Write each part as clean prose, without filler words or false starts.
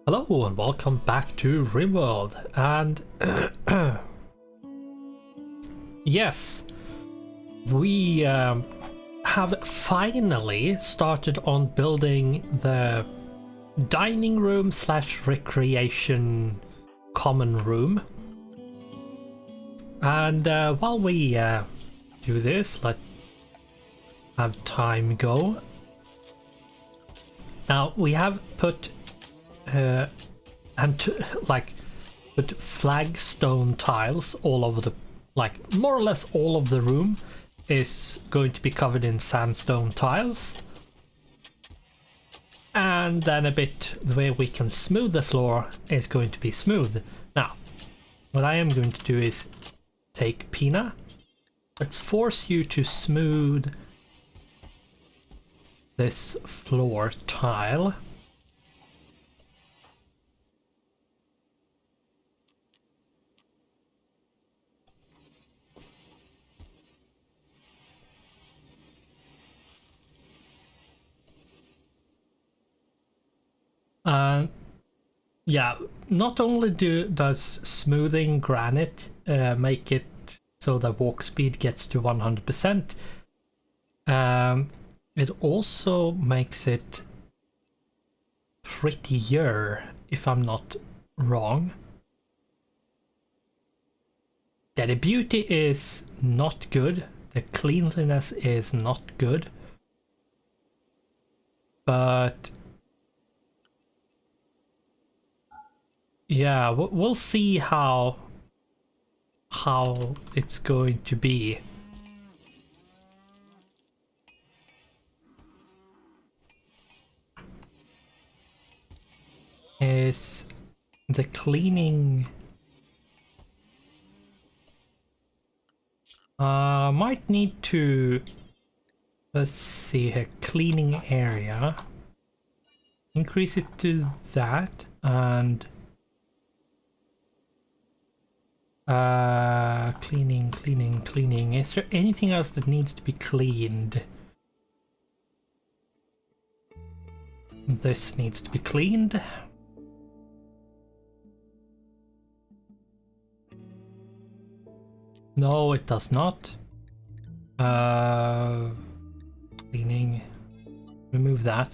Hello and welcome back to RimWorld, and yes, we have finally started on building the dining room slash recreation common room. And while we do this, let's have time go. Now we have put put flagstone tiles all over the, more or less all of the room is going to be covered in sandstone tiles. And then a bit the way we can smooth the floor is going to be smooth. Now, what I am going to do is take Pina. Let's force you to smooth this floor tile. Yeah, not only does smoothing granite make it so the walk speed gets to 100%, it also makes it prettier, if I'm not wrong. Yeah, the beauty is not good, the cleanliness is not good, but yeah, we'll see how it's going to be. Is the cleaning might need to, let's see here, cleaning area, increase it to that, and cleaning. Is there anything else that needs to be cleaned? This needs to be cleaned. No, it does not. Cleaning. Remove that.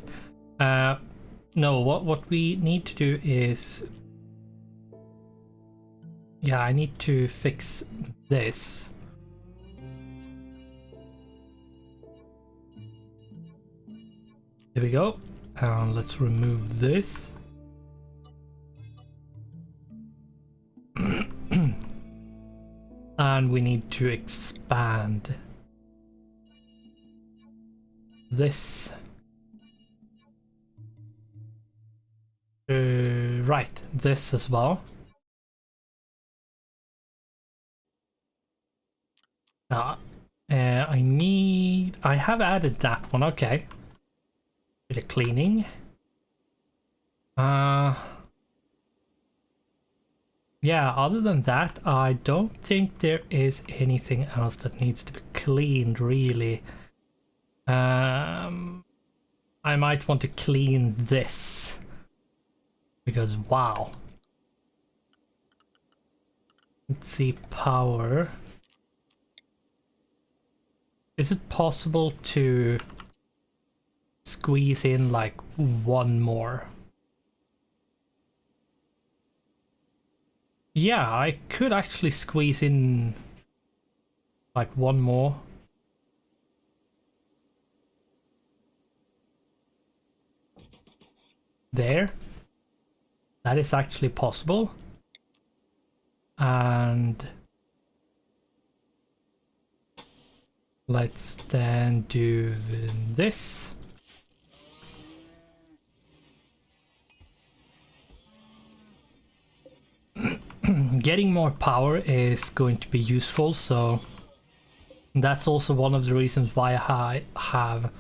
No, what we need to do is, yeah, I need to fix this. There we go. Let's remove this. And we need to expand this. Right, this as well. Now, I have added that one, okay. Bit of cleaning. Yeah, other than that, I don't think there is anything else that needs to be cleaned, really. I might want to clean this. Because, wow. Let's see, power. Is it possible to squeeze in like one more? Yeah, I could actually squeeze in like one more. There. That is actually possible. And let's then do this. Getting more power is going to be useful, so that's also one of the reasons why I have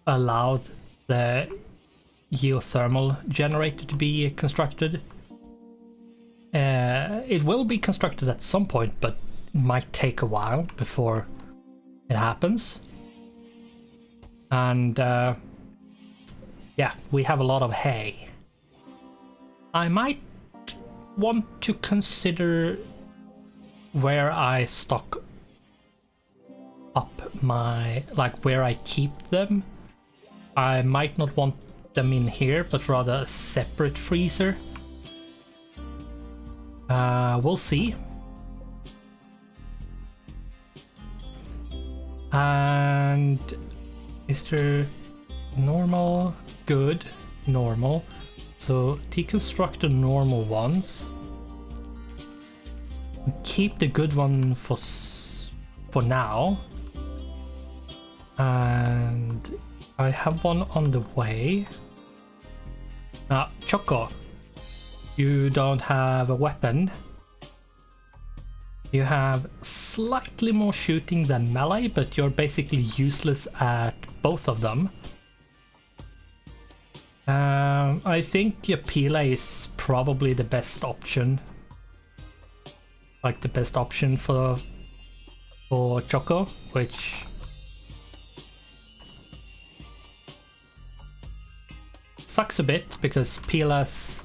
allowed the geothermal generator to be constructed. It will be constructed at some point, but it might take a while before it happens. And yeah, we have a lot of hay. I might want to consider where I stock up my, like where I keep them. I might not want them in here, but rather a separate freezer. We'll see. And is there normal, good, normal? So deconstruct the normal ones. Keep the good one for now. And I have one on the way. Now, Choco, you don't have a weapon. You have slightly more shooting than melee, but you're basically useless at both of them. I think your Pila is probably the best option. Like the best option for Choco, which sucks a bit because Pilas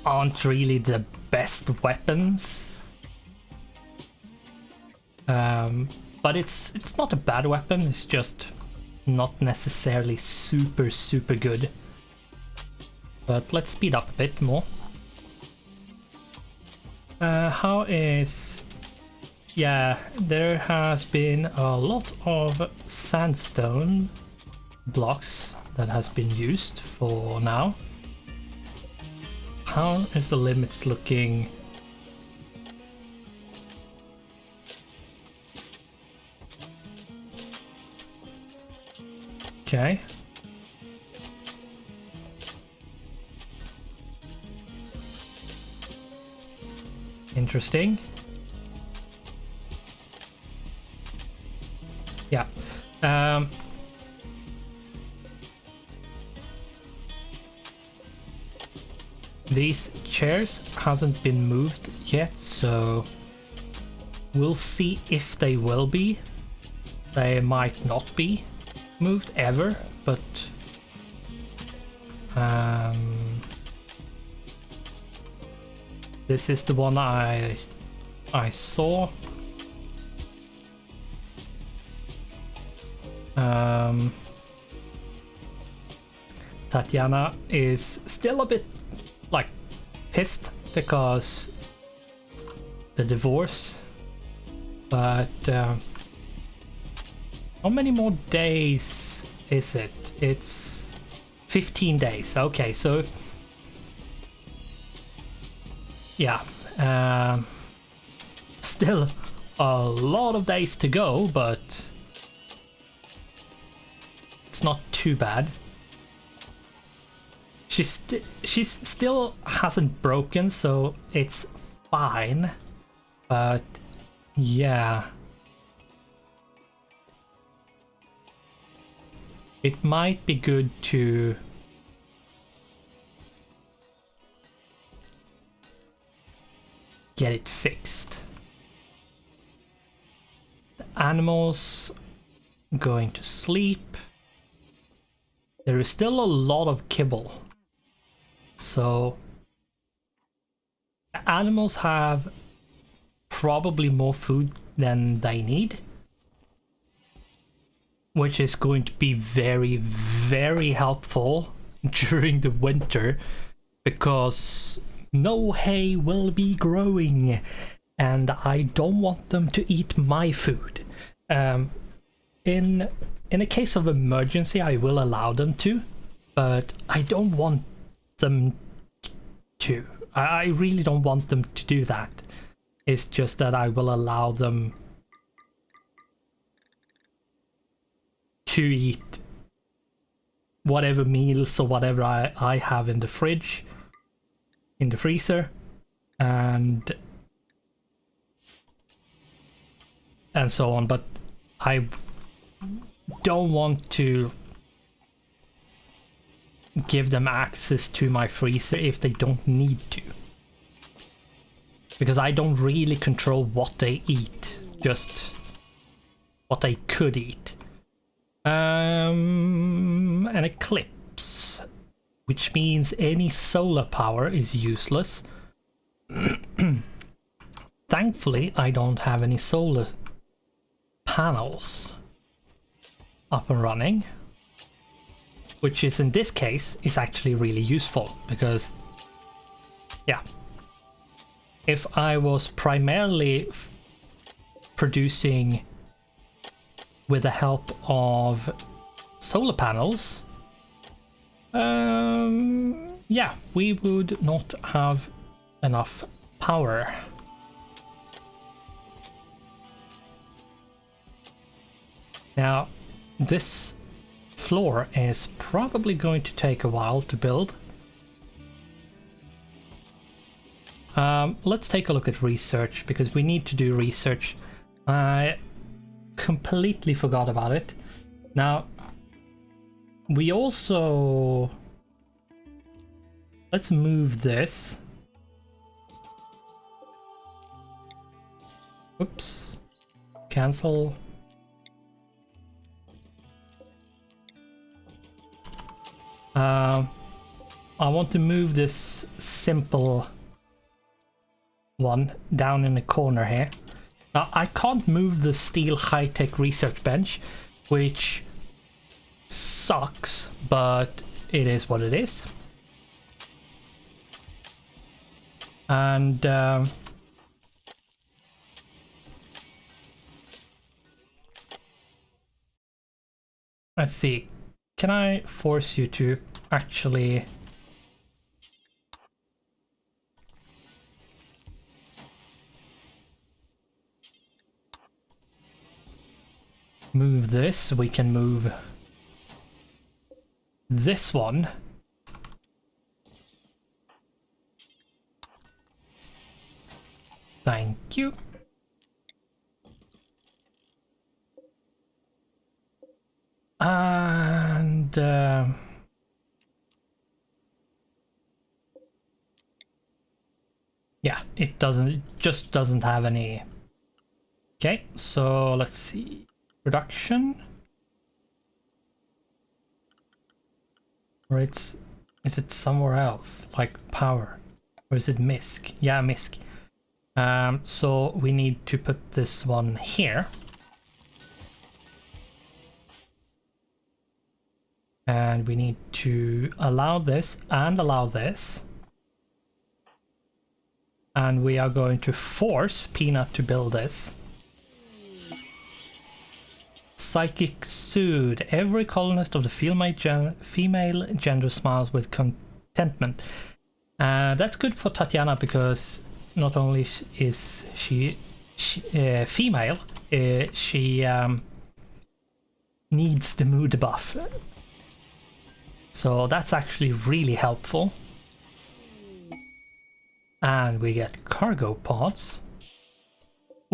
aren't really the best weapons. But it's not a bad weapon, it's just not necessarily super good. But let's speed up a bit more. How is... Yeah, there has been a lot of sandstone blocks that has been used for now. How is the limits looking? Okay. Interesting. Yeah. These chairs hasn't been moved yet, so we'll see if they will be. They might not be moved ever, but this is the one I saw. Tatiana is still a bit like pissed because the divorce, but how many more days is it? It's 15 days. Okay, so yeah, still a lot of days to go, but it's not too bad. She still hasn't broken, so it's fine. But yeah, it might be good to get it fixed. The animals going to sleep. There is still a lot of kibble. So the animals have probably more food than they need, which is going to be very helpful during the winter, because no hay will be growing and I don't want them to eat my food. In a case of emergency I will allow them to, but I don't want them to. I really don't want them to do that. It's just that I will allow them to eat whatever meals or whatever I have in the fridge, in the freezer, and so on. But I don't want to give them access to my freezer if they don't need to, because I don't really control what they eat, just what they could eat. An eclipse. which means any solar power is useless. Thankfully, I don't have any solar panels up and running, which is in this case is actually really useful because, yeah, if I was primarily producing with the help of solar panels, yeah, we would not have enough power. Now, this floor is probably going to take a while to build. Let's take a look at research, because we need to do research. I completely forgot about it. Now, we also... Let's move this. Oops. Cancel. I want to move this simple one down in the corner here. Now, I can't move the steel high-tech research bench, which sucks, but it is what it is. And let's see, can I force you to actually move this? We can move this one. Thank you. And yeah, it just doesn't have any. Okay, so let's see. Production. Or is it somewhere else, like power? Or is it MISC? Yeah, MISC. So we need to put this one here. And we need to allow this and allow this. And we are going to force Peanut to build this. Psychic Soothe. Every colonist of the female gender smiles with contentment. That's good for Tatiana because not only is she female, she needs the mood buff. So that's actually really helpful. And we get cargo pods.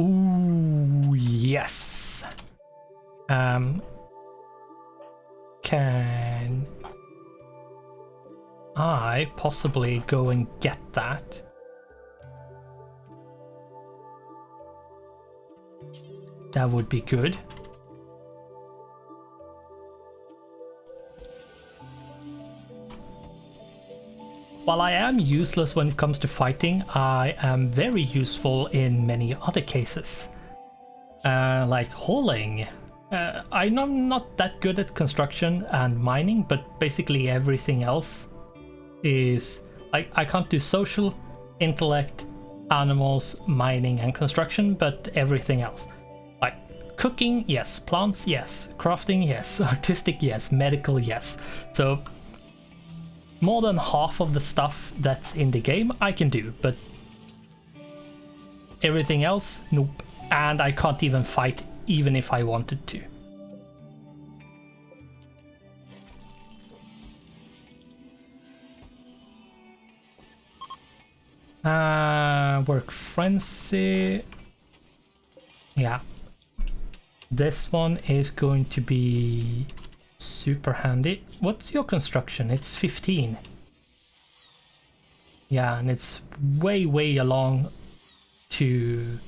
Ooh, yes. Can I possibly go and get that? That would be good. While I am useless when it comes to fighting, I am very useful in many other cases. Like hauling. I'm not that good at construction and mining, but basically everything else is... I can't do social, intellect, animals, mining and construction, but everything else. Like cooking, yes. Plants, yes. Crafting, yes. Artistic, yes. Medical, yes. So more than half of the stuff that's in the game I can do, but everything else, nope. And I can't even fight even if I wanted to. Work frenzy. Yeah. This one is going to be super handy. What's your construction? It's 15. Yeah, and it's way along to...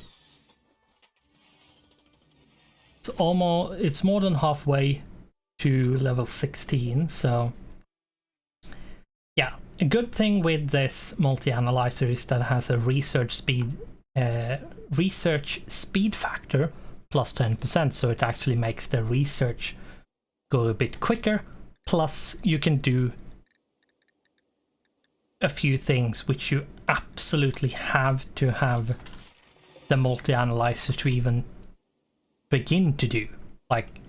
It's more than halfway to level 16, so yeah, a good thing with this multi-analyzer is that it has a research speed factor plus 10%, so it actually makes the research go a bit quicker. Plus, you can do a few things which you absolutely have to have the multi-analyzer to even begin to do. Like,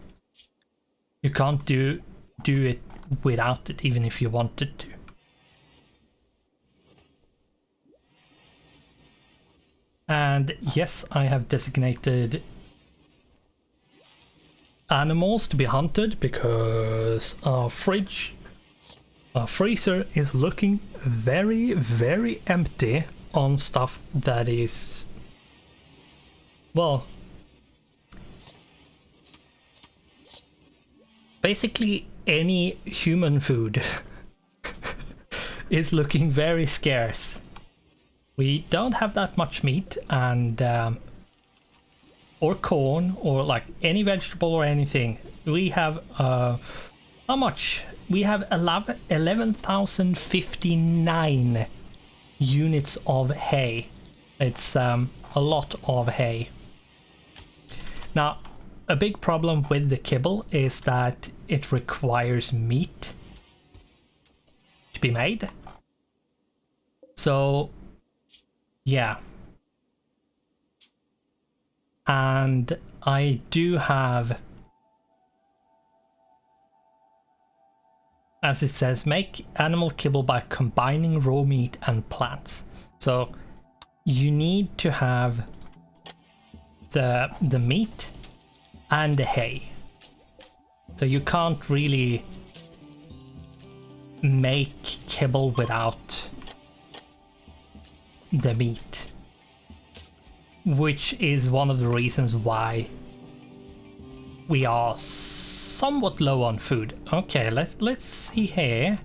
you can't do it without it, even if you wanted to. And yes, I have designated animals to be hunted because our freezer is looking very, very empty on stuff that is, well, basically any human food is looking very scarce. We don't have that much meat and or corn or like any vegetable or anything. We have how much? We have 11,059 units of hay. It's a lot of hay. Now, a big problem with the kibble is that it requires meat to be made. So, yeah. And I do have, as it says, make animal kibble by combining raw meat and plants. So you need to have the meat and the hay. So you can't really make kibble without the meat, which is one of the reasons why we are somewhat low on food. Okay, let's see here.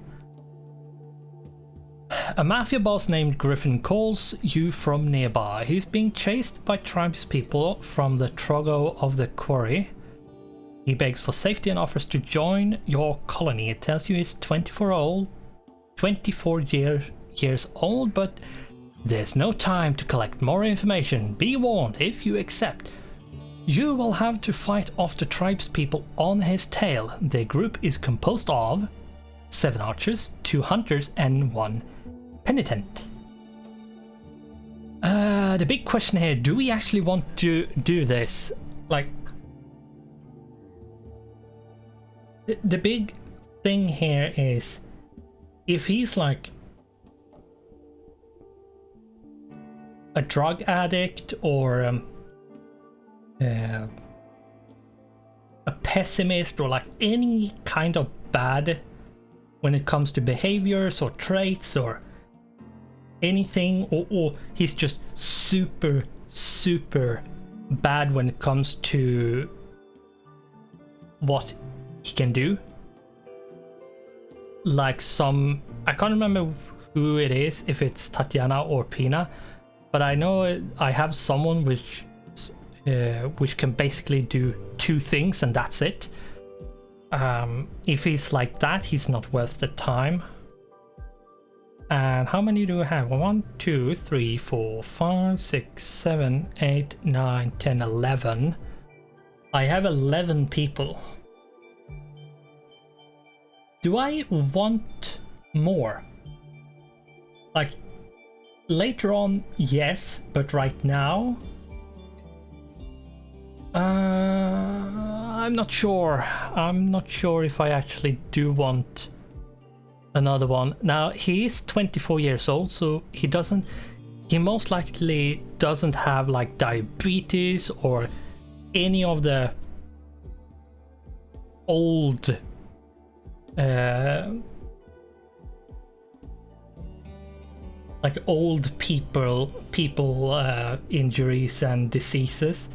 A mafia boss named Griffin calls you from nearby. He's being chased by tribespeople from the Trogo of the quarry. He begs for safety and offers to join your colony. It tells you he's 24 years old, but there's no time to collect more information. Be warned, if you accept, you will have to fight off the tribespeople on his tail. Their group is composed of 7 archers, 2 hunters, and 1 penitent. The big question here, do we actually want to do this? Like, the big thing here is, if he's like a drug addict or a pessimist or like any kind of bad when it comes to behaviors or traits or anything, or he's just super bad when it comes to what he can do. Like some, I can't remember who it is, if it's Tatiana or Pina, but I know I have someone which can basically do 2 things and that's it. If he's like that, he's not worth the time. And how many do we have? 1, 2, 3, 4, 5, 6, 7, 8, 9, 10, 11. I have 11 people. Do I want more? Like, later on, yes, but right now, I'm not sure. I'm not sure if I actually do want another one. Now, he is 24 years old, so he most likely doesn't have like diabetes or any of the old like old people injuries and diseases,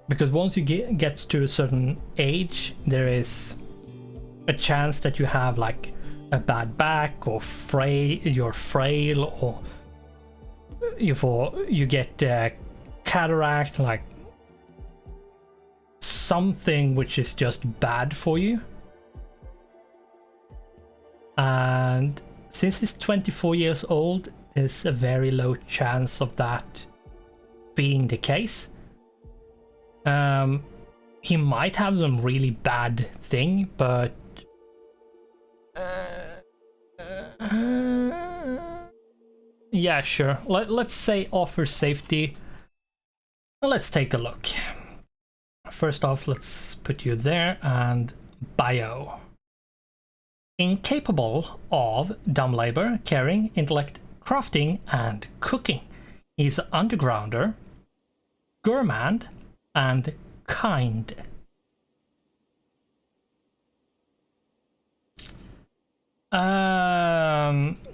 because once you gets to a certain age, there is a chance that you have like a bad back or you're frail, or you get cataract, like something which is just bad for you. And since he's 24 years old, there's a very low chance of that being the case. He might have some really bad thing, but yeah, sure. Let's say offer safety. Well, let's take a look. First off, let's put you there, and bio. Incapable of dumb labor, caring, intellect, crafting, and cooking. He's undergrounder, gourmand, and kind.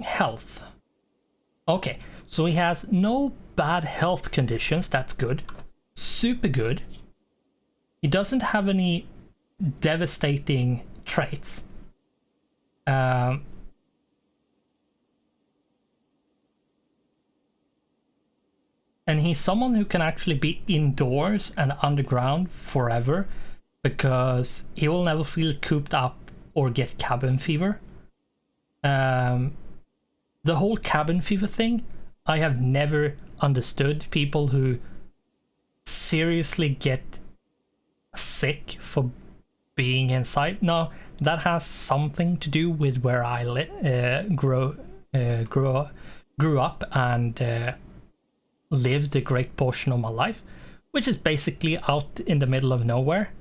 Health. Okay, so he has no bad health conditions, that's good. Super good. He doesn't have any devastating traits. And he's someone who can actually be indoors and underground forever, because he will never feel cooped up or get cabin fever. The whole cabin fever thing, I have never understood people who seriously get sick for being inside. No, that has something to do with where I grew up and lived a great portion of my life, which is basically out in the middle of nowhere,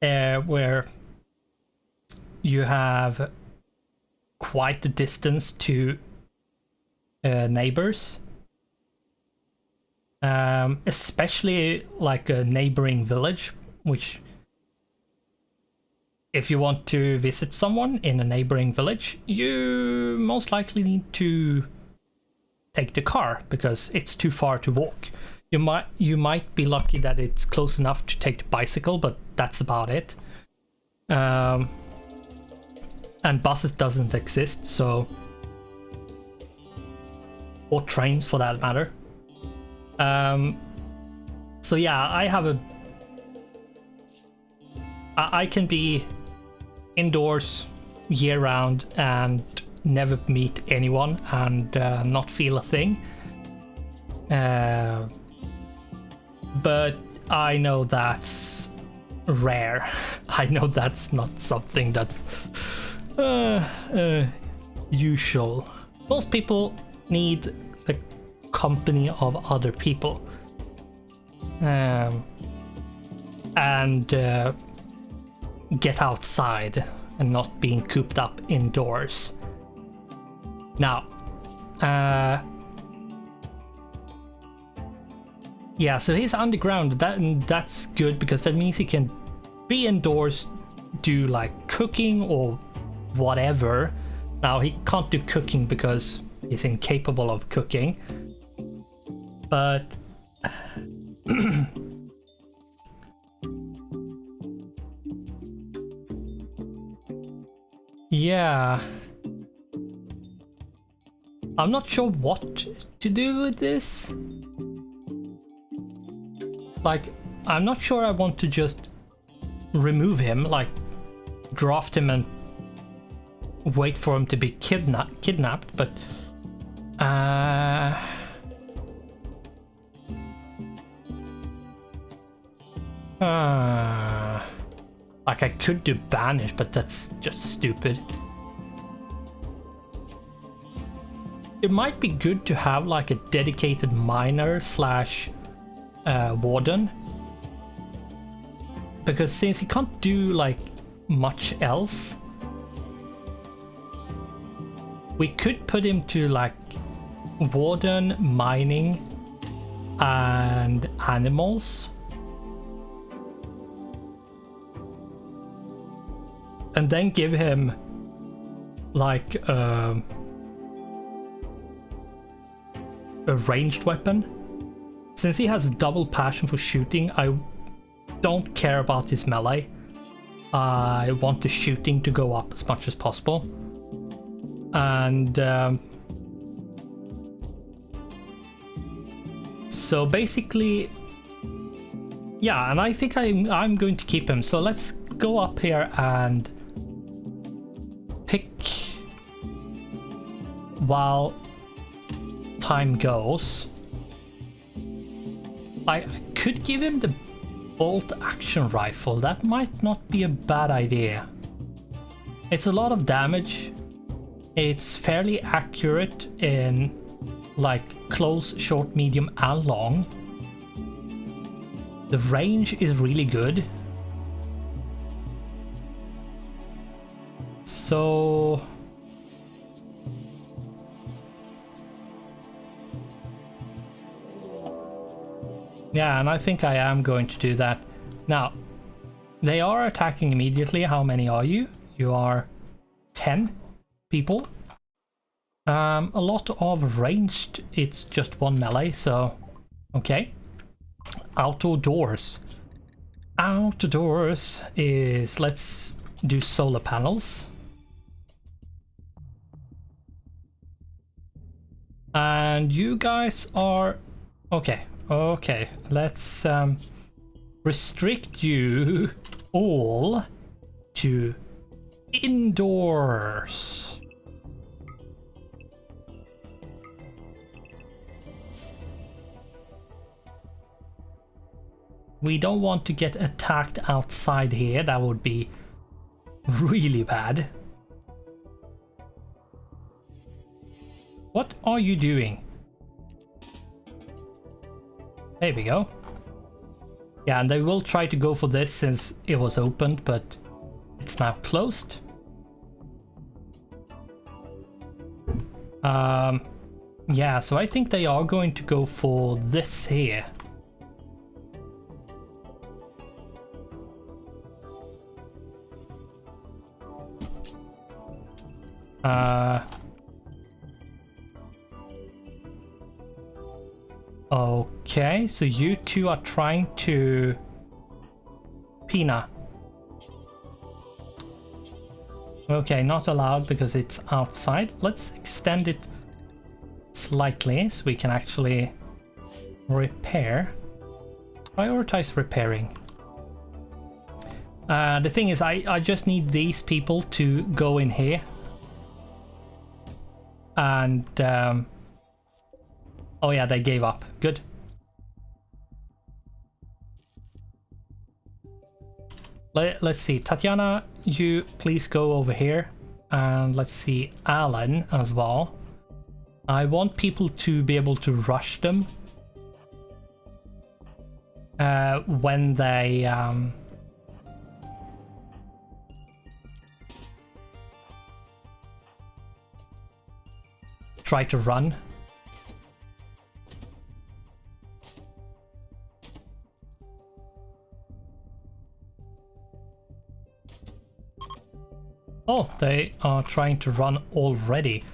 where you have quite a distance to neighbors, especially like a neighboring village, which if you want to visit someone in a neighboring village, you most likely need to take the car because it's too far to walk. You might be lucky that it's close enough to take the bicycle, but that's about it. And buses doesn't exist, so, or trains for that matter. So yeah, I can be indoors year round and never meet anyone and not feel a thing. But I know that's rare. I know that's not something that's usual. Most people need the company of other people. And get outside and not being cooped up indoors. Now, yeah, so he's underground. That's good because that means he can be indoors, do like cooking or whatever. Now he can't do cooking because he's incapable of cooking, but yeah, I'm not sure what to do with this. Like, I'm not sure I want to just remove him, like draft him and wait for him to be kidnapped, but like I could do banish, but that's just stupid. It might be good to have like a dedicated miner slash warden, because since he can't do like much else, we could put him to like warden, mining, and animals, and then give him like a ranged weapon. Since he has double passion for shooting, I don't care about his melee. I want the shooting to go up as much as possible. And so basically, yeah, and I think I'm going to keep him. So let's go up here and pick while time goes, I could give him the bolt action rifle. That might not be a bad idea. It's a lot of damage. It's fairly accurate in like close, short, medium, and long. The range is really good. So yeah, and I think I am going to do that. Now, they are attacking immediately. How many are you? You are 10 people. A lot of ranged. It's just one melee, so okay. Outdoors. Outdoors is, let's do solar panels. And you guys are okay. Okay, let's restrict you all to indoors. We don't want to get attacked outside here. That would be really bad. What are you doing? There we go. Yeah, and they will try to go for this since it was opened, but it's now closed. Yeah, so I think they are going to go for this here. Okay, so you two are trying to... Pina. Okay, not allowed because it's outside. Let's extend it slightly so we can actually repair. Prioritize repairing. The thing is, I just need these people to go in here. And... oh yeah, they gave up. Good. Let's see. Tatiana, you please go over here. And let's see. Alan as well. I want people to be able to rush them. When they... try to run. Oh, they are trying to run already.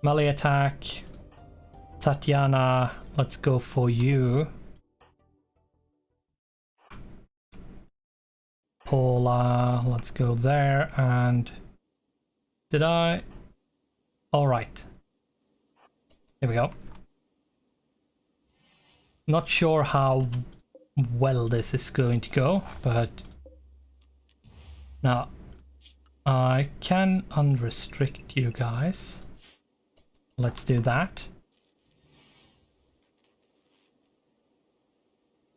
Melee attack. Tatiana, let's go for you. Paula, let's go there. And did I? All right. Here we go. Not sure how well this is going to go, but now I can unrestrict you guys. Let's do that.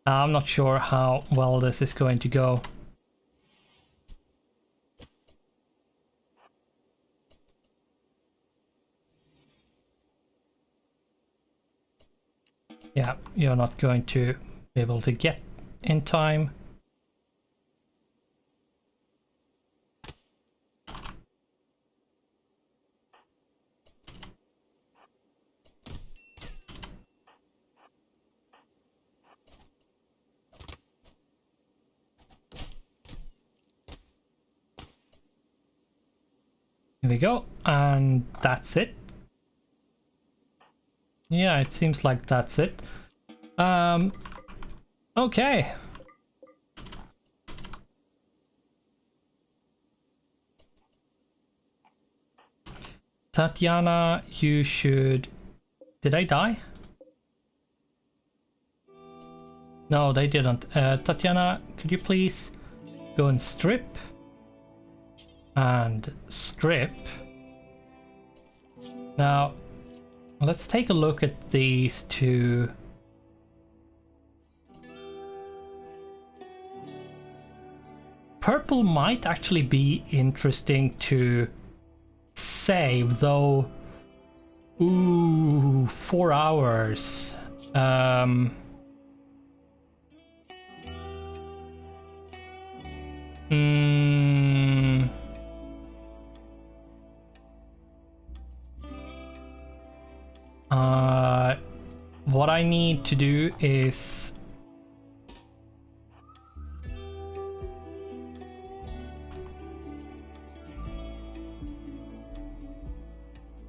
I'm not sure how well this is going to go. Yeah, you're not going to be able to get in time. Here we go, and that's it. Yeah, it seems like that's it. Okay. Tatiana, you should... Did I die? No, they didn't. Tatiana, could you please go and strip? and strip. Now, let's take a look at these two. Purple might actually be interesting to save, though. Ooh, 4 hours. What I need to do is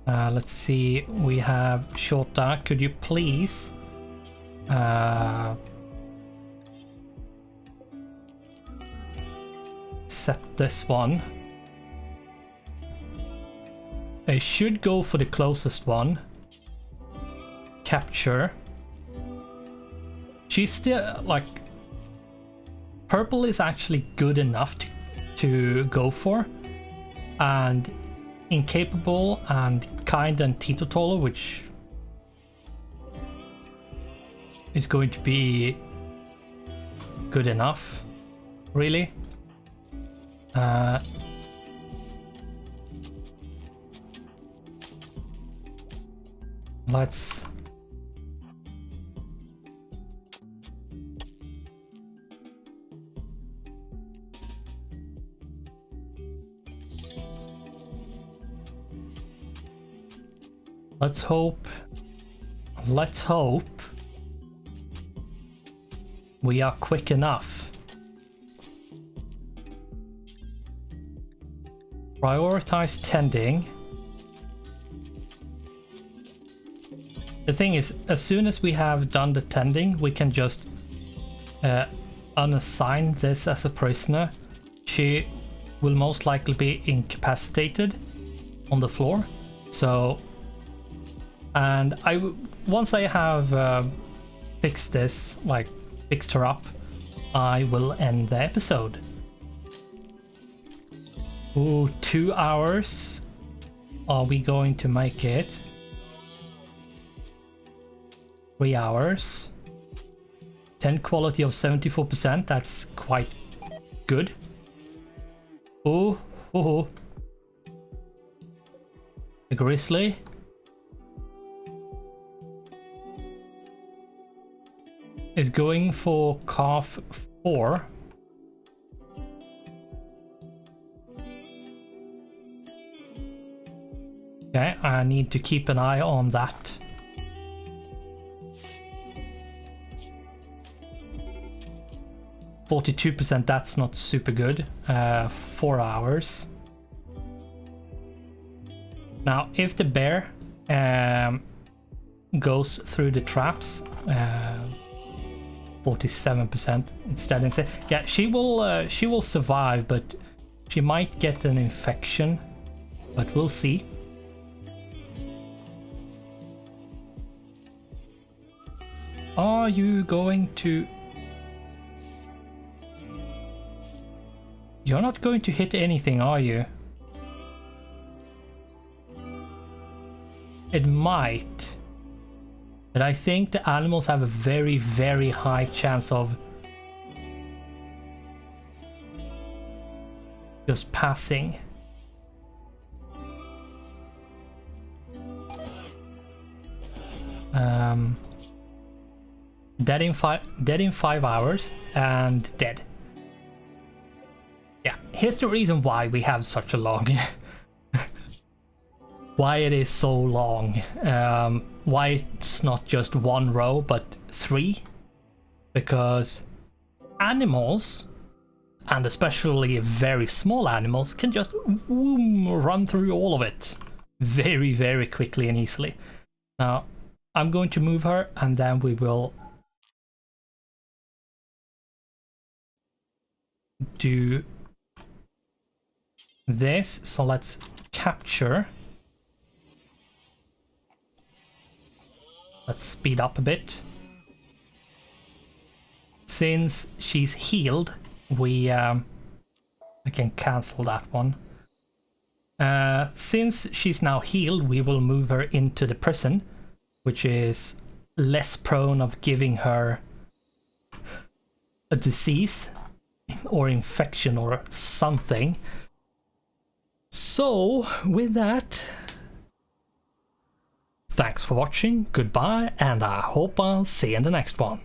let's see, we have Shota. Could you please set this one? I should go for the closest one. Capture. She's still like, purple is actually good enough to go for, and incapable and kind and teetotaler, which is going to be good enough, really. Let's hope we are quick enough. Prioritize tending. The thing is, as soon as we have done the tending, we can just unassign this as a prisoner. She will most likely be incapacitated on the floor. So, and once I have fixed this, like fixed her up, I will end the episode. Ooh, 2 hours. Are we going to make it? 3 hours. 10 quality of 74%. That's quite good. Oh. The grizzly. Is going for calf 4. Okay, I need to keep an eye on that. %, that's not super good. 4 hours. Now, if the bear goes through the traps, 47% instead, and say, yeah, she will survive, but she might get an infection, but we'll see. Are you going to? You're not going to hit anything, are you? It might. But I think the animals have a very, very high chance of just passing. Dead in 5 hours and dead. Yeah, here's the reason why we have such a long why it is so long. Why it's not just 1 row but 3. Because animals, and especially very small animals, can just run through all of it very, very quickly and easily. Now, I'm going to move her, and then we will do this. So let's capture. Let's speed up a bit. Since she's healed, I can cancel that one. Since she's now healed, we will move her into the prison, which is less prone of giving her a disease or infection or something. So, with that, thanks for watching, goodbye, and I hope I'll see you in the next one.